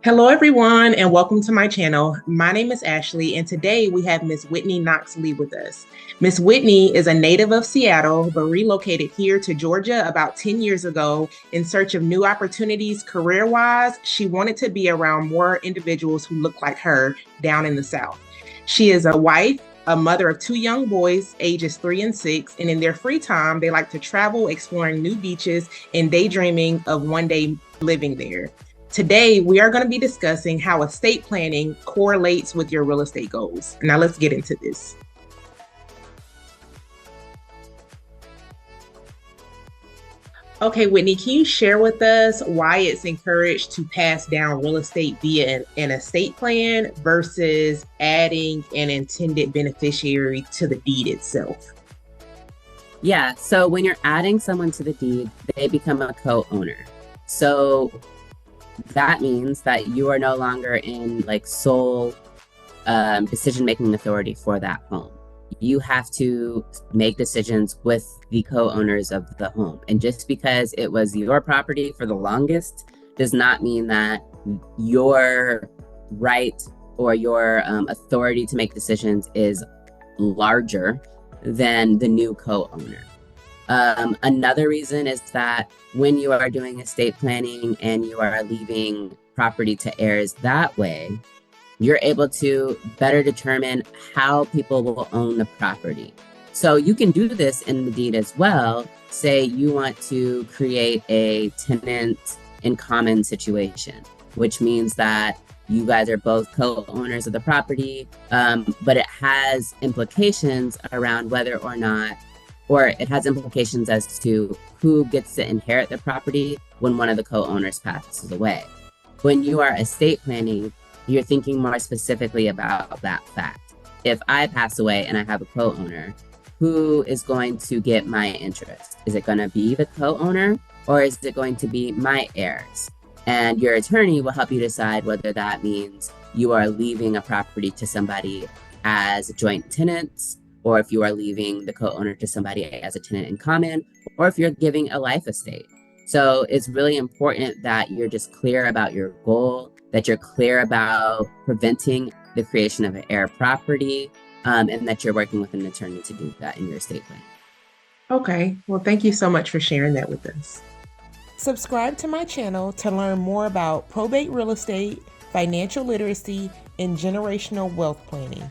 Hello, everyone, and welcome to my channel. My name is Ashley, and today we have Miss Whitney Knox Lee with us. Miss Whitney is a native of Seattle, but relocated here to Georgia about 10 years ago in search of new opportunities career-wise. She wanted to be around more individuals who look like her down in the South. She is a wife, a mother of two young boys, ages 3 and 6, and in their free time, they like to travel, exploring new beaches, and daydreaming of one day living there. Today, we are going to be discussing how estate planning correlates with your real estate goals. Now, let's get into this. Okay, Whitney, can you share with us why it's encouraged to pass down real estate via an estate plan versus adding an intended beneficiary to the deed itself? Yeah, so when you're adding someone to the deed, they become a co-owner. So that means that you are no longer in like sole decision-making authority for that home. You have to make decisions with the co-owners of the home. And just because it was your property for the longest does not mean that your right or your authority to make decisions is larger than the new co-owner. Another reason is that when you are doing estate planning and you are leaving property to heirs that way, you're able to better determine how people will own the property. So you can do this in the deed as well. Say you want to create a tenant in common situation, which means that you guys are both co-owners of the property, but it has implications around whether or not, or it has implications as to who gets to inherit the property when one of the co-owners passes away. When you are estate planning, you're thinking more specifically about that fact. If I pass away and I have a co-owner, who is going to get my interest? Is it going to be the co-owner or is it going to be my heirs? And your attorney will help you decide whether that means you are leaving a property to somebody as joint tenants, or if you are leaving the co-owner to somebody as a tenant in common, or if you're giving a life estate. So it's really important that you're just clear about your goal, that you're clear about preventing the creation of an heir property, and that you're working with an attorney to do that in your estate plan. Okay, well, thank you so much for sharing that with us. Subscribe to my channel to learn more about probate real estate, financial literacy, and generational wealth planning.